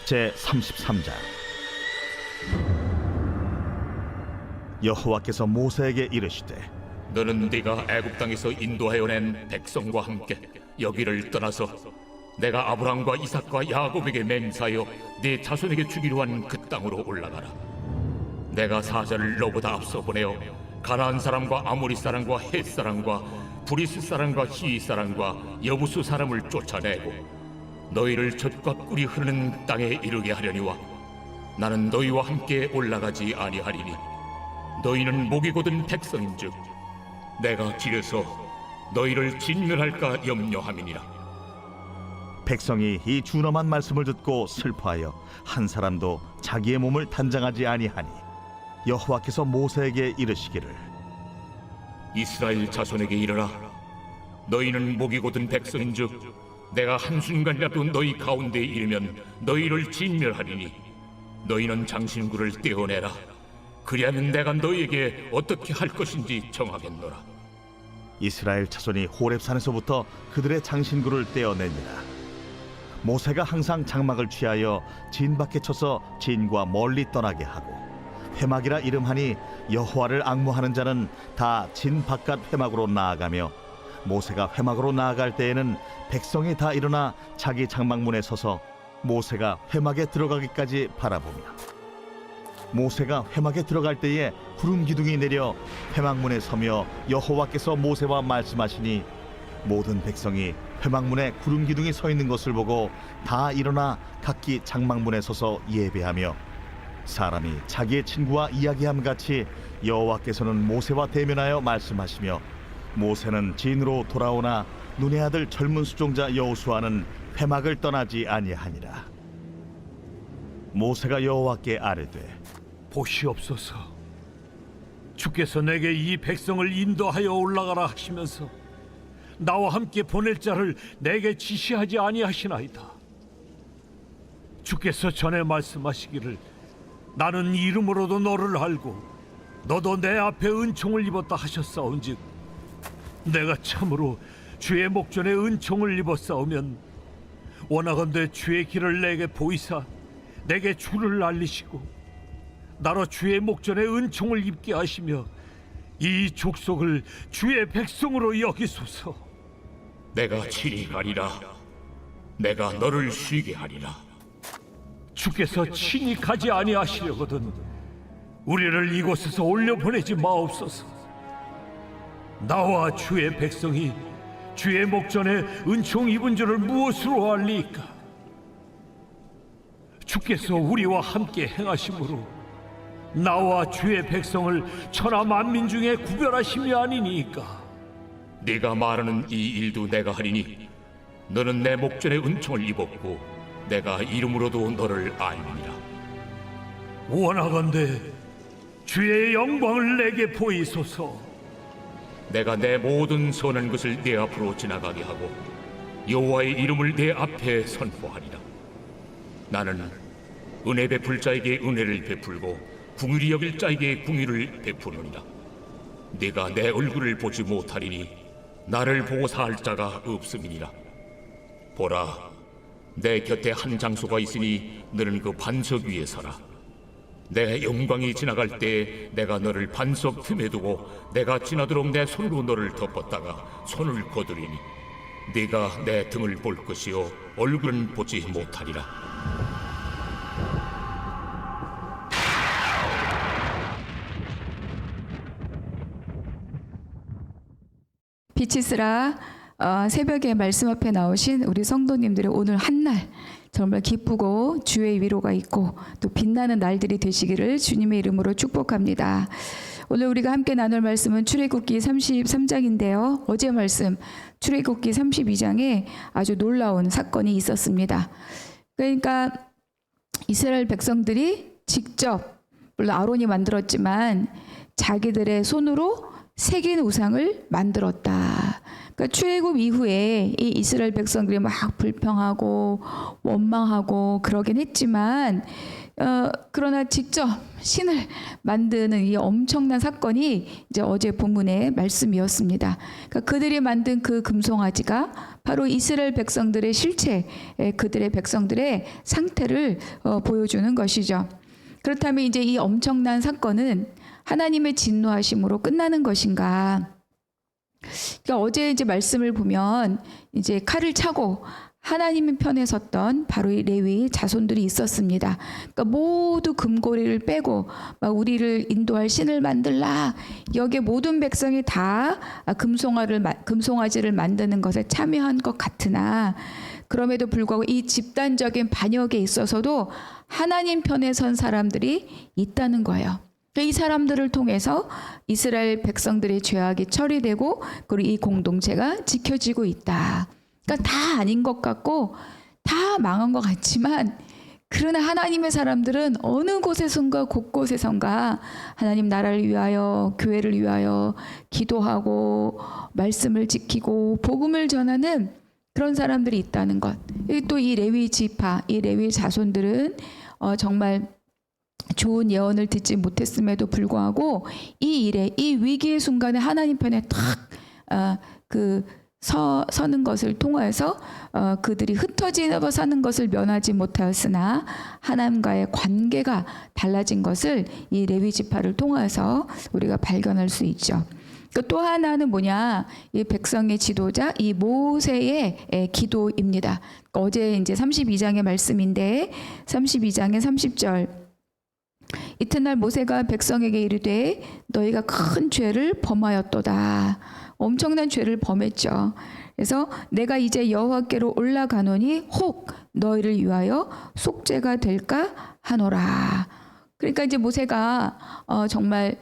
제33장. 여호와께서 모세에게 이르시되 너는 네가 애굽 땅에서 인도하여 낸 백성과 함께 여기를 떠나서 내가 아브라함과 이삭과 야곱에게 맹세하여 네 자손에게 주기로 한 그 땅으로 올라가라. 내가 사자를 너보다 앞서 보내어 가나안 사람과 아모리 사람과 헷 사람과 브리스 사람과 히위 사람과 여부수 사람을 쫓아내고 너희를 젖과 꿀이 흐르는 땅에 이르게 하려니와 나는 너희와 함께 올라가지 아니하리니 너희는 목이 곧은 백성인즉 내가 길에서 너희를 진멸할까 염려함이니라. 백성이 이 준엄한 말씀을 듣고 슬퍼하여 한 사람도 자기의 몸을 단장하지 아니하니 여호와께서 모세에게 이르시기를 이스라엘 자손에게 이르라. 너희는 목이 곧은 백성인즉 내가 한순간이라도 너희 가운데에 이르면 너희를 진멸하리니 너희는 장신구를 떼어내라. 그리하면 내가 너희에게 어떻게 할 것인지 정하겠노라. 이스라엘 자손이 호렙산에서부터 그들의 장신구를 떼어내니라. 모세가 항상 장막을 취하여 진 밖에 쳐서 진과 멀리 떠나게 하고 회막이라 이름하니 여호와를 앙모하는 자는 다 진 바깥 회막으로 나아가며 모세가 회막으로 나아갈 때에는 백성이 다 일어나 자기 장막문에 서서 모세가 회막에 들어가기까지 바라보며 모세가 회막에 들어갈 때에 구름 기둥이 내려 회막문에 서며 여호와께서 모세와 말씀하시니 모든 백성이 회막문에 구름 기둥이 서 있는 것을 보고 다 일어나 각기 장막문에 서서 예배하며 사람이 자기의 친구와 이야기함 같이 여호와께서는 모세와 대면하여 말씀하시며 모세는 진으로 돌아오나 눈의 아들 젊은 수종자 여호수아는 회막을 떠나지 아니하니라. 모세가 여호와께 아뢰되 보시옵소서, 주께서 내게 이 백성을 인도하여 올라가라 하시면서 나와 함께 보낼 자를 내게 지시하지 아니하시나이다. 주께서 전에 말씀하시기를 나는 이름으로도 너를 알고 너도 내 앞에 은총을 입었다 하셨사온즉 내가 참으로 주의 목전에 은총을 입었사오면 원하건대 주의 길을 내게 보이사 내게 주를 알리시고 나로 주의 목전에 은총을 입게 하시며 이 족속을 주의 백성으로 여기소서. 내가 친히 가리라. 내가 너를 쉬게 하리라. 주께서 친히 가지 아니하시려거든 우리를 이곳에서 올려보내지 마옵소서. 나와 주의 백성이 주의 목전에 은총 입은 줄을 무엇으로 알리까? 주께서 우리와 함께 행하심으로 나와 주의 백성을 천하 만민 중에 구별하심이 아니니까. 네가 말하는 이 일도 내가 하리니 너는 내 목전에 은총을 입었고 내가 이름으로도 너를 알리니라. 원하건대 주의 영광을 내게 보이소서. 내가 내 모든 선한 것을 네 앞으로 지나가게 하고 여호와의 이름을 내 앞에 선포하리라. 나는 은혜 베풀 자에게 은혜를 베풀고 궁휼히 여길 자에게 궁휼을 베푸느니라. 네가 내 얼굴을 보지 못하리니 나를 보고 살 자가 없음이니라. 보라, 내 곁에 한 장소가 있으니 너는 그 반석 위에 서라. 내 영광이 지나갈 때 내가 너를 반석 틈에 두고 내가 지나도록 내 손으로 너를 덮었다가 손을 거두리니 네가 내 등을 볼 것이요 얼굴은 보지 못하리라. 빛이 쓰라 새벽에 말씀 앞에 나오신 우리 성도님들의 오늘 한날 정말 기쁘고 주의 위로가 있고 또 빛나는 날들이 되시기를 주님의 이름으로 축복합니다. 오늘 우리가 함께 나눌 말씀은 출애굽기 33장인데요. 어제 말씀 출애굽기 32장에 아주 놀라운 사건이 있었습니다. 그러니까 이스라엘 백성들이 직접 물론 아론이 만들었지만 자기들의 손으로 새긴 우상을 만들었다. 그러니까 출애굽 이후에 이 이스라엘 백성들이 막 불평하고 원망하고 그러긴 했지만 그러나 직접 신을 만드는 이 엄청난 사건이 이제 어제 본문의 말씀이었습니다. 그러니까 그들이 만든 그 금송아지가 바로 이스라엘 백성들의 실체, 그들의 백성들의 상태를 보여주는 것이죠. 그렇다면 이제 이 엄청난 사건은 하나님의 진노하심으로 끝나는 것인가? 그러니까 어제 이제 말씀을 보면 이제 칼을 차고 하나님의 편에 섰던 바로 이 레위 자손들이 있었습니다. 그러니까 모두 금고리를 빼고 막 우리를 인도할 신을 만들라. 여기에 모든 백성이 다 금송아지를 만드는 것에 참여한 것 같으나 그럼에도 불구하고 이 집단적인 반역에 있어서도 하나님 편에 선 사람들이 있다는 거예요. 이 사람들을 통해서 이스라엘 백성들의 죄악이 처리되고 그리고 이 공동체가 지켜지고 있다. 그러니까 다 아닌 것 같고 다 망한 것 같지만 그러나 하나님의 사람들은 어느 곳에선가 곳곳에선가 하나님 나라를 위하여 교회를 위하여 기도하고 말씀을 지키고 복음을 전하는 그런 사람들이 있다는 것. 또 이 레위 지파, 이 레위 자손들은 정말 좋은 예언을 듣지 못했음에도 불구하고 이 일에 이 위기의 순간에 하나님 편에 탁 서는 것을 통하여서 그들이 흩어지고 사는 것을 면하지 못하였으나 하나님과의 관계가 달라진 것을 이 레위 지파를 통해서 우리가 발견할 수 있죠. 또 하나는 뭐냐? 이 백성의 지도자 이 모세의 기도입니다. 어제 이제 32장의 말씀인데 32장의 30절. 이튿날 모세가 백성에게 이르되 너희가 큰 죄를 범하였도다. 엄청난 죄를 범했죠. 그래서 내가 이제 여호와께로 올라가노니 혹 너희를 위하여 속죄가 될까 하노라. 그러니까 이제 모세가 정말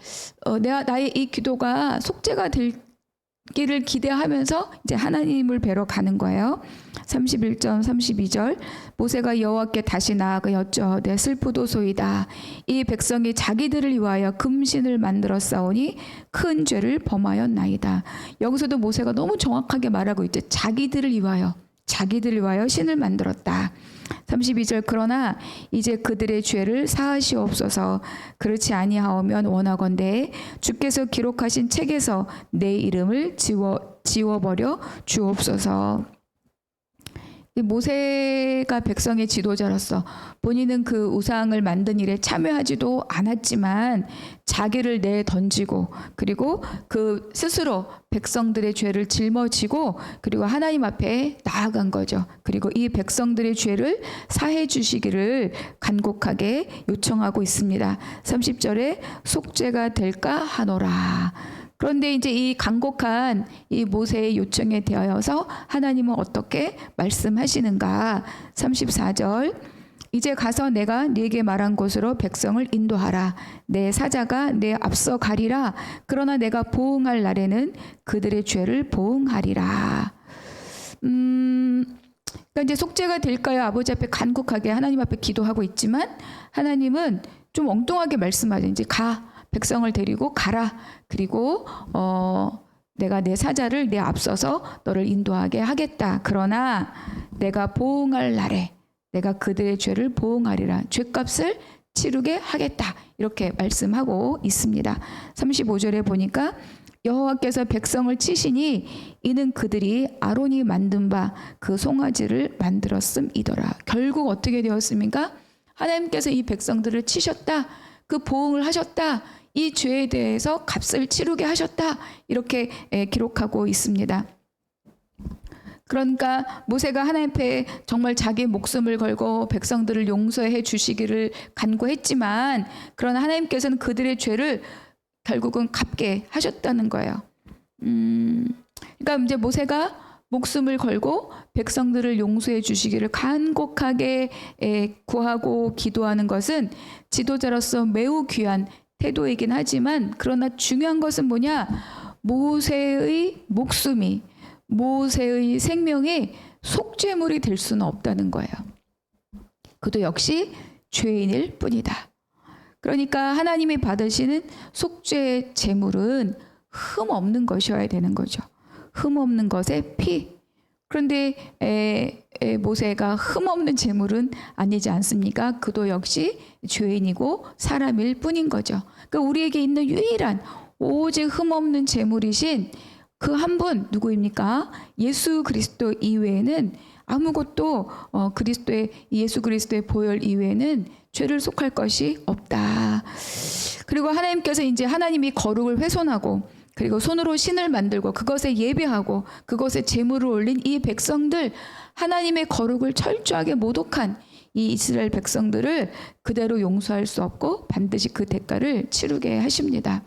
나의 이 기도가 속죄가 되기를 기대하면서 이제 하나님을 뵈러 가는 거예요. 31절 32절 모세가 여호와께 다시 나아가 여쭈어되 슬프도소이다. 이 백성이 자기들을 위하여 금신을 만들어 싸우니 큰 죄를 범하였나이다. 여기서도 모세가 너무 정확하게 말하고 있죠. 자기들을 위하여 신을 만들었다. 32절 그러나 이제 그들의 죄를 사하시옵소서. 그렇지 아니하오면 원하건대 주께서 기록하신 책에서 내 이름을 지워버려 주옵소서. 모세가 백성의 지도자로서 본인은 그 우상을 만든 일에 참여하지도 않았지만 자기를 내던지고 그리고 그 스스로 백성들의 죄를 짊어지고 그리고 하나님 앞에 나아간 거죠. 그리고 이 백성들의 죄를 사해 주시기를 간곡하게 요청하고 있습니다. 30절에 속죄가 될까 하노라. 그런데 이제 이 간곡한 이 모세의 요청에 대하여서 하나님은 어떻게 말씀하시는가? 34절 이제 가서 내가 네게 말한 곳으로 백성을 인도하라. 내 사자가 내 앞서 가리라. 그러나 내가 보응할 날에는 그들의 죄를 보응하리라. 그러니까 이제 속죄가 될까요? 아버지 앞에 간곡하게 하나님 앞에 기도하고 있지만 하나님은 좀 엉뚱하게 말씀하죠. 이제 백성을 데리고 가라. 그리고 내가 내 사자를 내 앞서서 너를 인도하게 하겠다. 그러나 내가 보응할 날에 내가 그들의 죄를 보응하리라. 죄값을 치르게 하겠다. 이렇게 말씀하고 있습니다. 35절에 보니까 여호와께서 백성을 치시니 이는 그들이 아론이 만든 바 그 송아지를 만들었음이더라. 결국 어떻게 되었습니까? 하나님께서 이 백성들을 치셨다. 그 보응을 하셨다. 이 죄에 대해서 값을 치르게 하셨다. 이렇게 기록하고 있습니다. 그러니까 모세가 하나님 앞에 정말 자기 목숨을 걸고 백성들을 용서해 주시기를 간구했지만 그러나 하나님께서는 그들의 죄를 결국은 갚게 하셨다는 거예요. 그러니까 이제 모세가 목숨을 걸고 백성들을 용서해 주시기를 간곡하게 구하고 기도하는 것은 지도자로서 매우 귀한 태도이긴 하지만 그러나 중요한 것은 뭐냐? 모세의 목숨이 모세의 생명이 속죄물이 될 수는 없다는 거예요. 그도 역시 죄인일 뿐이다. 그러니까 하나님이 받으시는 속죄 제물은 흠 없는 것이어야 되는 거죠. 흠 없는 것의 피. 그런데 모세가 흠없는 제물은 아니지 않습니까? 그도 역시 죄인이고 사람일 뿐인 거죠. 그러니까 우리에게 있는 유일한 오직 흠없는 제물이신 그 한 분 누구입니까? 예수 그리스도 이외에는 아무것도 예수 그리스도의 보혈 이외에는 죄를 속할 것이 없다. 그리고 하나님께서 이제 하나님이 거룩을 훼손하고 그리고 손으로 신을 만들고 그것에 예배하고 그것에 제물을 올린 이 백성들, 하나님의 거룩을 철저하게 모독한 이 이스라엘 백성들을 그대로 용서할 수 없고 반드시 그 대가를 치르게 하십니다.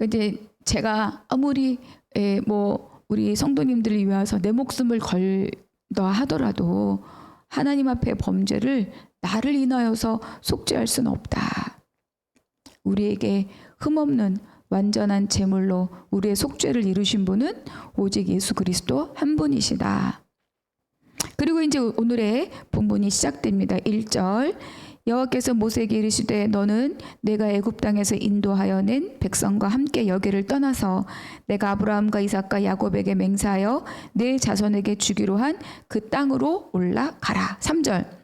이제 제가 아무리 우리 성도님들을 위해서 내 목숨을 걸다 하더라도 하나님 앞에 범죄를 나를 인하여서 속죄할 수는 없다. 우리에게 흠없는 완전한 제물로 우리의 속죄를 이루신 분은 오직 예수 그리스도 한 분이시다. 그리고 이제 오늘의 본문이 시작됩니다. 1절 여호와께서 모세에게 이르시되 너는 내가 애굽 땅에서 인도하여 낸 백성과 함께 여기를 떠나서 내가 아브라함과 이삭과 야곱에게 맹세하여 내 자손에게 주기로 한 그 땅으로 올라가라. 3절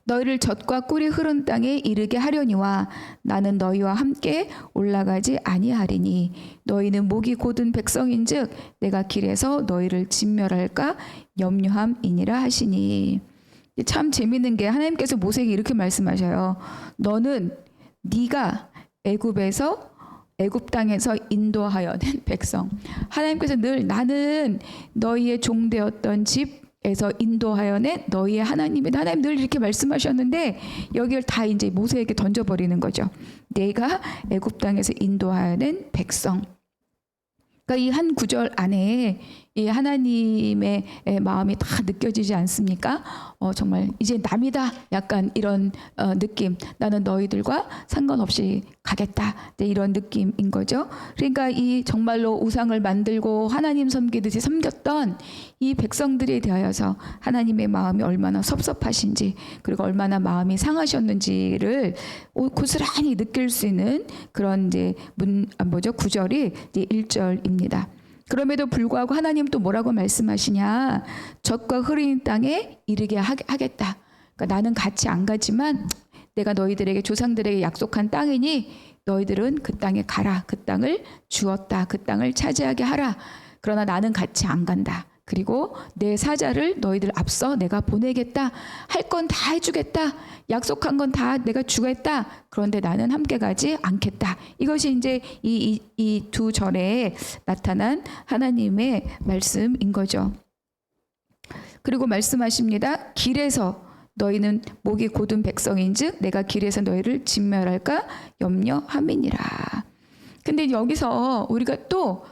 너희를 젖과 꿀이 흐른 땅에 이르게 하려니와 나는 너희와 함께 올라가지 아니하리니 너희는 목이 곧은 백성인즉 내가 길에서 너희를 진멸할까 염려함이니라 하시니. 참 재밌는 게 하나님께서 모세에게 이렇게 말씀하셔요. 너는 네가 애굽 땅에서 인도하여 낸 백성. 하나님께서 늘 나는 너희의 종되었던 집에서 인도하여 낸 너희의 하나님이다. 하나님 늘 이렇게 말씀하셨는데 여기를 다 이제 모세에게 던져버리는 거죠. 내가 애굽 땅에서 인도하여 낸 백성. 그러니까 이 한 구절 안에 이 하나님의 마음이 다 느껴지지 않습니까? 정말 이제 남이다. 약간 이런 느낌. 나는 너희들과 상관없이 가겠다. 이런 느낌인 거죠. 그러니까 이 정말로 우상을 만들고 하나님 섬기듯이 섬겼던 이 백성들에 대하여서 하나님의 마음이 얼마나 섭섭하신지 그리고 얼마나 마음이 상하셨는지를 고스란히 느낄 수 있는 그런 이제 구절이 이제 1절입니다. 그럼에도 불구하고 하나님 또 뭐라고 말씀하시냐? 젖과 흐린 땅에 이르게 하겠다. 그러니까 나는 같이 안 가지만 내가 너희들에게 조상들에게 약속한 땅이니 너희들은 그 땅에 가라. 그 땅을 주었다. 그 땅을 차지하게 하라. 그러나 나는 같이 안 간다. 그리고 내 사자를 너희들 앞서 내가 보내겠다. 할 건 다 해주겠다. 약속한 건 다 내가 주겠다. 그런데 나는 함께 가지 않겠다. 이것이 이제 이 두 절에 나타난 하나님의 말씀인 거죠. 그리고 말씀하십니다. 길에서 너희는 목이 곧은 백성인즉 내가 길에서 너희를 진멸할까 염려함이니라. 근데 여기서 우리가 또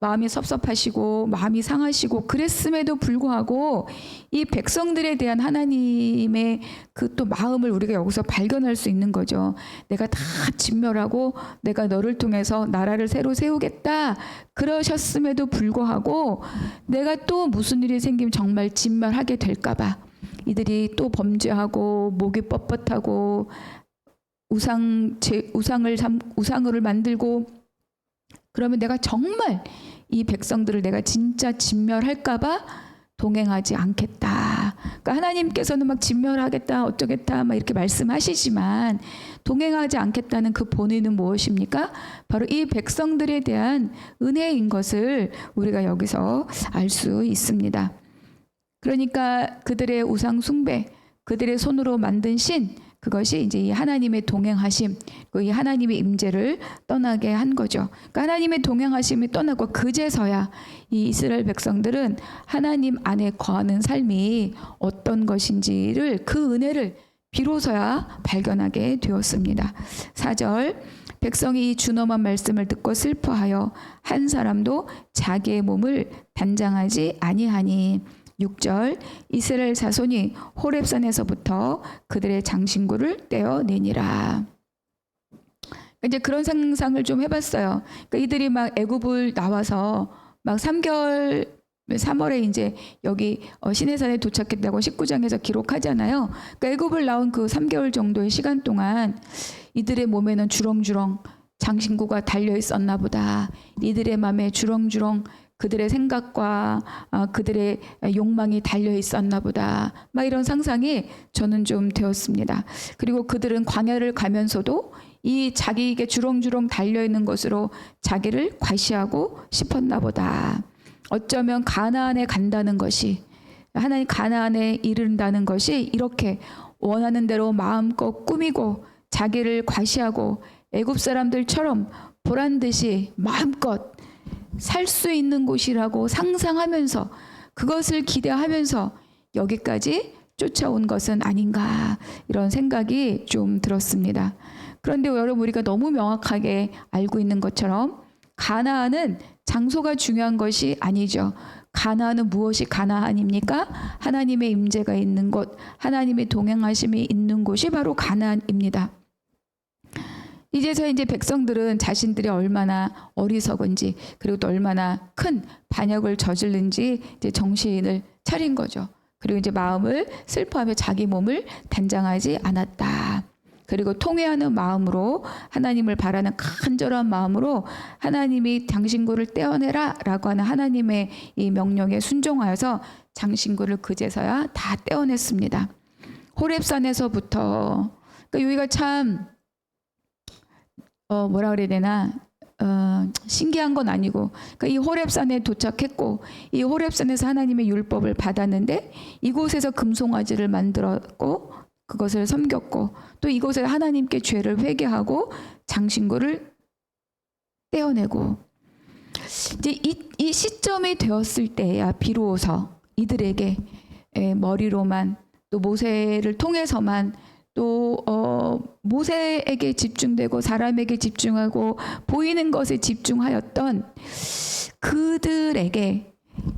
마음이 섭섭하시고 마음이 상하시고 그랬음에도 불구하고 이 백성들에 대한 하나님의 그 또 마음을 우리가 여기서 발견할 수 있는 거죠. 내가 다 진멸하고 내가 너를 통해서 나라를 새로 세우겠다. 그러셨음에도 불구하고 내가 또 무슨 일이 생기면 정말 진멸하게 될까 봐 이들이 또 범죄하고 목이 뻣뻣하고 우상을 만들고 그러면 내가 정말 이 백성들을 내가 진짜 진멸할까봐 동행하지 않겠다. 그러니까 하나님께서는 막 진멸하겠다, 어쩌겠다, 막 이렇게 말씀하시지만 동행하지 않겠다는 그 본의는 무엇입니까? 바로 이 백성들에 대한 은혜인 것을 우리가 여기서 알 수 있습니다. 그러니까 그들의 우상 숭배, 그들의 손으로 만든 신, 그것이 이제 이 하나님의 동행하심, 이 하나님의 임재를 떠나게 한 거죠. 그러니까 하나님의 동행하심이 떠나고 그제서야 이 이스라엘 백성들은 하나님 안에 거하는 삶이 어떤 것인지를 그 은혜를 비로소야 발견하게 되었습니다. 4절 백성이 이 준엄한 말씀을 듣고 슬퍼하여 한 사람도 자기의 몸을 단장하지 아니하니 6절 이스라엘 자손이 호렙산에서부터 그들의 장신구를 떼어내니라. 이제 그런 상상을 좀 해봤어요. 그러니까 이들이 막 애굽을 나와서 막 3월에 이제 여기 시내산에 도착했다고 19장에서 기록하잖아요. 그러니까 애굽을 나온 그 3개월 정도의 시간 동안 이들의 몸에는 주렁주렁 장신구가 달려 있었나 보다. 이들의 마음에 주렁주렁 그들의 생각과 그들의 욕망이 달려 있었나 보다. 막 이런 상상이 저는 좀 되었습니다. 그리고 그들은 광야를 가면서도 이 자기에게 주렁주렁 달려 있는 것으로 자기를 과시하고 싶었나 보다. 어쩌면 가나안에 간다는 것이, 하나님 가나안에 이른다는 것이 이렇게 원하는 대로 마음껏 꾸미고 자기를 과시하고 애굽 사람들처럼 보란 듯이 마음껏 살 수 있는 곳이라고 상상하면서 그것을 기대하면서 여기까지 쫓아온 것은 아닌가, 이런 생각이 좀 들었습니다. 그런데 여러분, 우리가 너무 명확하게 알고 있는 것처럼 가나안은 장소가 중요한 것이 아니죠. 가나안은 무엇이 가나안입니까? 하나님의 임재가 있는 곳, 하나님의 동행하심이 있는 곳이 바로 가나안입니다. 이제서 이제 백성들은 자신들이 얼마나 어리석은지, 그리고 또 얼마나 큰 반역을 저질른지 이제 정신을 차린 거죠. 그리고 이제 마음을 슬퍼하며 자기 몸을 단장하지 않았다. 그리고 통회하는 마음으로, 하나님을 바라는 간절한 마음으로 하나님이 장신구를 떼어내라 라고 하는 하나님의 이 명령에 순종하여서 장신구를 그제서야 다 떼어냈습니다. 호렙산에서부터, 그러니까 여기가 참 뭐라 그래야 되나, 신기한 건 아니고, 그러니까 이 호렙산에 도착했고 이 호렙산에서 하나님의 율법을 받았는데 이곳에서 금송아지를 만들었고 그것을 섬겼고, 또 이곳에 하나님께 죄를 회개하고 장신구를 떼어내고, 이제 이 시점이 되었을 때야 비로소 이들에게 머리로만, 또 모세를 통해서만, 또 모세에게 집중되고 사람에게 집중하고 보이는 것에 집중하였던 그들에게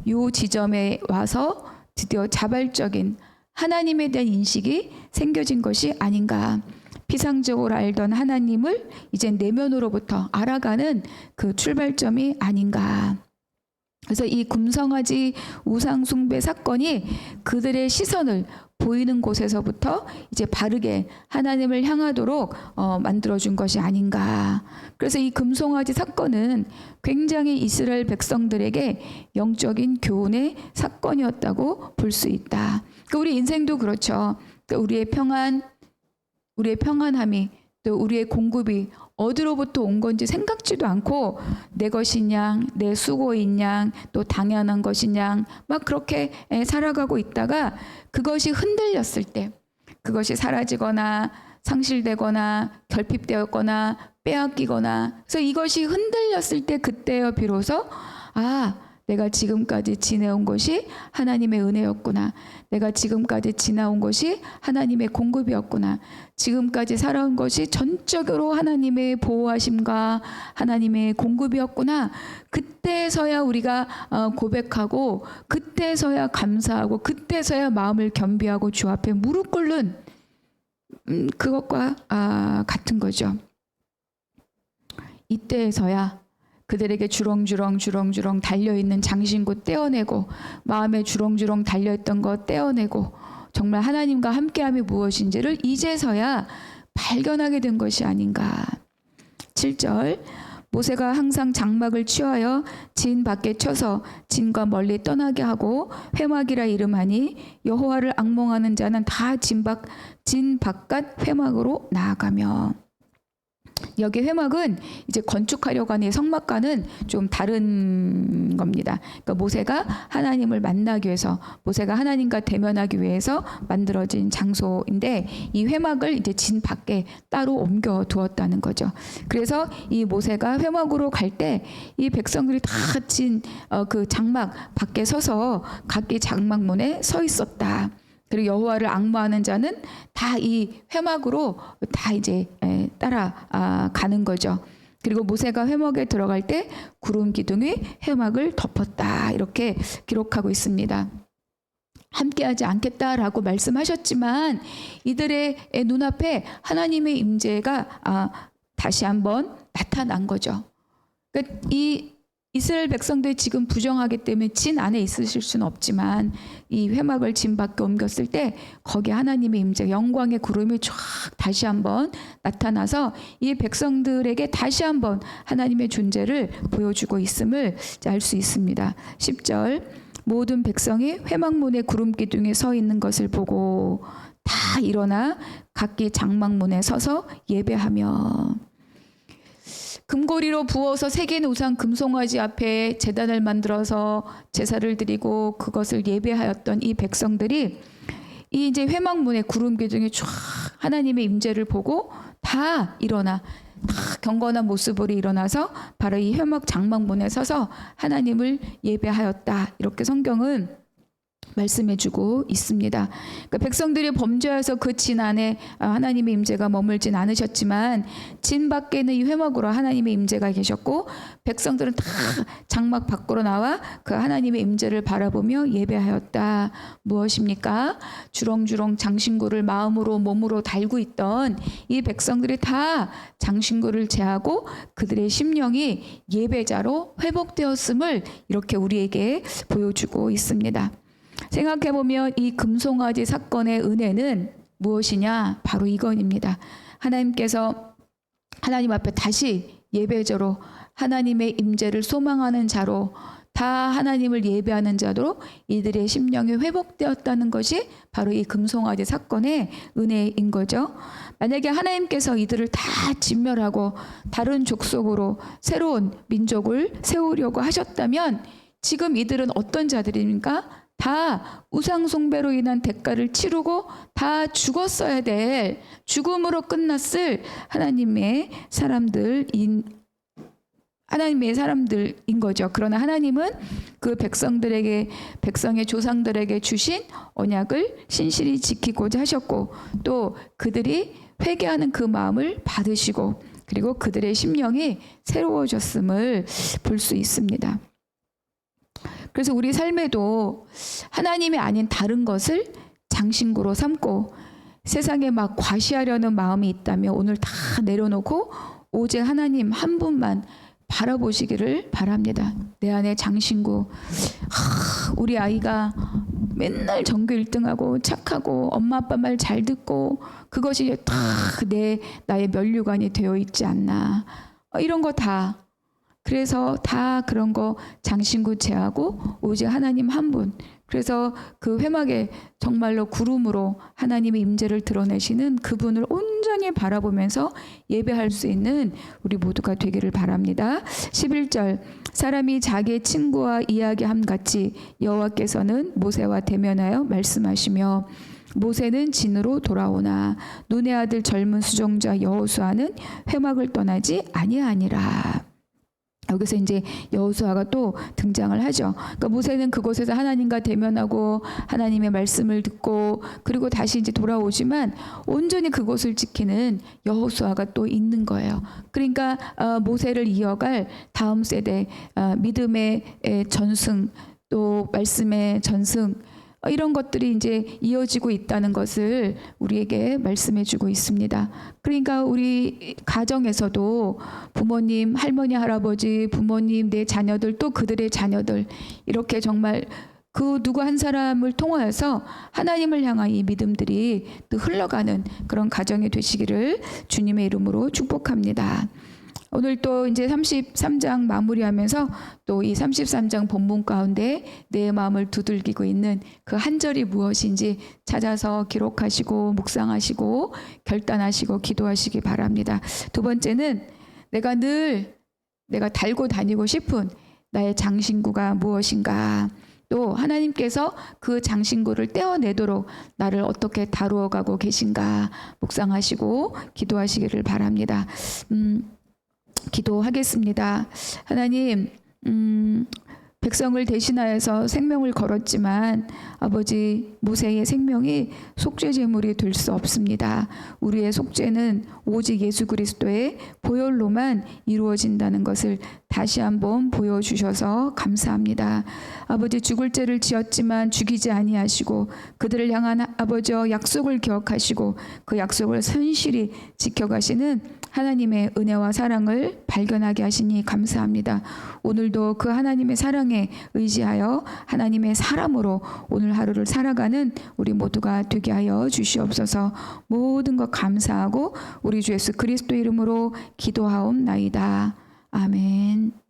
요 지점에 와서 드디어 자발적인 하나님에 대한 인식이 생겨진 것이 아닌가. 피상적으로 알던 하나님을 이제 내면으로부터 알아가는 그 출발점이 아닌가. 그래서 이 금송아지 우상 숭배 사건이 그들의 시선을 보이는 곳에서부터 이제 바르게 하나님을 향하도록 만들어준 것이 아닌가. 그래서 이 금송아지 사건은 굉장히 이스라엘 백성들에게 영적인 교훈의 사건이었다고 볼 수 있다. 그러니까 우리 인생도 그렇죠. 그러니까 우리의 평안함이, 또 우리의 공급이 어디로부터 온 건지 생각지도 않고 내 것이냐, 내 수고이냐, 또 당연한 것이냐, 막 그렇게 살아가고 있다가 그것이 흔들렸을 때, 그것이 사라지거나 상실되거나 결핍되었거나 빼앗기거나, 그래서 이것이 흔들렸을 때 그때여 비로소 내가 지금까지 지내온 것이 하나님의 은혜였구나. 내가 지금까지 지나온 것이 하나님의 공급이었구나. 지금까지 살아온 것이 전적으로 하나님의 보호하심과 하나님의 공급이었구나. 그때서야 우리가 고백하고, 그때서야 감사하고, 그때서야 마음을 겸비하고 주 앞에 무릎 꿇는 그것과 같은 거죠. 이때에서야 그들에게 주렁주렁 달려있는 장신구 떼어내고, 마음에 주렁주렁 달려있던 거 떼어내고, 정말 하나님과 함께함이 무엇인지를 이제서야 발견하게 된 것이 아닌가. 7절, 모세가 항상 장막을 취하여 진 밖에 쳐서 진과 멀리 떠나게 하고 회막이라 이름하니 여호와를 앙몽하는 자는 다 진 바깥 회막으로 나아가며. 여기 회막은 이제 건축하려고 하는 성막과는 좀 다른 겁니다. 그러니까 모세가 하나님을 만나기 위해서, 모세가 하나님과 대면하기 위해서 만들어진 장소인데, 이 회막을 이제 진 밖에 따로 옮겨 두었다는 거죠. 그래서 이 모세가 회막으로 갈 때 이 백성들이 다 그 장막 밖에 서서 각기 장막문에 서 있었다. 그리고 여호와를 앙모하는 자는 다 이 회막으로 다 이제 따라가는 거죠. 그리고 모세가 회막에 들어갈 때 구름 기둥이 회막을 덮었다, 이렇게 기록하고 있습니다. 함께하지 않겠다라고 말씀하셨지만 이들의 눈앞에 하나님의 임재가 다시 한번 나타난 거죠. 그러니까 이 이스라엘 백성들이 지금 부정하기 때문에 진 안에 있으실 수는 없지만 이 회막을 진 밖에 옮겼을 때 거기 하나님의 임재, 영광의 구름이 쫙 다시 한번 나타나서 이 백성들에게 다시 한번 하나님의 존재를 보여주고 있음을 알 수 있습니다. 10절 모든 백성이 회막문의 구름 기둥에 서 있는 것을 보고 다 일어나 각기 장막문에 서서 예배하며 금고리로 부어서 새긴 우상 금송아지 앞에 제단을 만들어서 제사를 드리고 그것을 예배하였던 이 백성들이 이 이제 회막문의 구름 기둥에 쫙 하나님의 임재를 보고 다 일어나 다 경건한 모습으로 일어나서 바로 이 회막 장막문에 서서 하나님을 예배하였다. 이렇게 성경은 말씀해주고 있습니다. 그러니까 백성들이 범죄해서 그 진 안에 하나님의 임재가 머물진 않으셨지만 진 밖에는 이 회막으로 하나님의 임재가 계셨고 백성들은 다 장막 밖으로 나와 그 하나님의 임재를 바라보며 예배하였다. 무엇입니까? 주렁주렁 장신구를 마음으로 몸으로 달고 있던 이 백성들이 다 장신구를 제하고 그들의 심령이 예배자로 회복되었음을 이렇게 우리에게 보여주고 있습니다. 생각해보면 이 금송아지 사건의 은혜는 무엇이냐? 바로 이건입니다. 하나님께서 하나님 앞에 다시 예배자로 하나님의 임재를 소망하는 자로 다 하나님을 예배하는 자로 이들의 심령이 회복되었다는 것이 바로 이 금송아지 사건의 은혜인 거죠. 만약에 하나님께서 이들을 다 진멸하고 다른 족속으로 새로운 민족을 세우려고 하셨다면 지금 이들은 어떤 자들입니까? 다 우상 숭배로 인한 대가를 치르고 다 죽었어야 될 죽음으로 끝났을 하나님의 사람들인 거죠. 그러나 하나님은 그 백성들에게 백성의 조상들에게 주신 언약을 신실히 지키고자 하셨고 또 그들이 회개하는 그 마음을 받으시고 그리고 그들의 심령이 새로워졌음을 볼 수 있습니다. 그래서 우리 삶에도 하나님이 아닌 다른 것을 장신구로 삼고 세상에 막 과시하려는 마음이 있다면 오늘 다 내려놓고 오직 하나님 한 분만 바라보시기를 바랍니다. 내 안에 장신구, 우리 아이가 맨날 전교 1등하고 착하고 엄마 아빠 말 잘 듣고 그것이 다 나의 면류관이 되어 있지 않나. 이런 거 다. 그래서 다 그런 거 장신구 제하고 오직 하나님 한 분. 그래서 그 회막에 정말로 구름으로 하나님의 임재를 드러내시는 그분을 온전히 바라보면서 예배할 수 있는 우리 모두가 되기를 바랍니다. 11절 사람이 자기의 친구와 이야기함 같이 여호와께서는 모세와 대면하여 말씀하시며 모세는 진으로 돌아오나 눈의 아들 젊은 수종자 여호수아는 회막을 떠나지 아니하니라. 여기서 이제 여호수아가 또 등장을 하죠. 그러니까 모세는 그곳에서 하나님과 대면하고 하나님의 말씀을 듣고 그리고 다시 이제 돌아오지만 온전히 그곳을 지키는 여호수아가 또 있는 거예요. 그러니까 모세를 이어갈 다음 세대 믿음의 전승 또 말씀의 전승 이런 것들이 이제 이어지고 있다는 것을 우리에게 말씀해주고 있습니다. 그러니까 우리 가정에서도 부모님, 할머니, 할아버지, 부모님, 내 자녀들 또 그들의 자녀들 이렇게 정말 그 누구 한 사람을 통하여서 하나님을 향한 이 믿음들이 또 흘러가는 그런 가정이 되시기를 주님의 이름으로 축복합니다. 오늘 또 이제 33장 마무리하면서 또 이 33장 본문 가운데 내 마음을 두들기고 있는 그 한 절이 무엇인지 찾아서 기록하시고 묵상하시고 결단하시고 기도하시기 바랍니다. 두 번째는 내가 달고 다니고 싶은 나의 장신구가 무엇인가? 또 하나님께서 그 장신구를 떼어내도록 나를 어떻게 다루어 가고 계신가? 묵상하시고 기도하시기를 바랍니다. 기도하겠습니다. 하나님, 백성을 대신하여서 생명을 걸었지만 아버지 모세의 생명이 속죄 제물이 될 수 없습니다. 우리의 속죄는 오직 예수 그리스도의 보혈로만 이루어진다는 것을 다시 한번 보여주셔서 감사합니다. 아버지 죽을 죄를 지었지만 죽이지 아니하시고 그들을 향한 아버지의 약속을 기억하시고 그 약속을 선실히 지켜가시는 하나님의 은혜와 사랑을 발견하게 하시니 감사합니다. 오늘도 그 하나님의 사랑에 의지하여 하나님의 사람으로 오늘 하루를 살아가는 우리 모두가 되게 하여 주시옵소서. 모든 것 감사하고 우리 주 예수 그리스도 이름으로 기도하옵나이다. 아멘.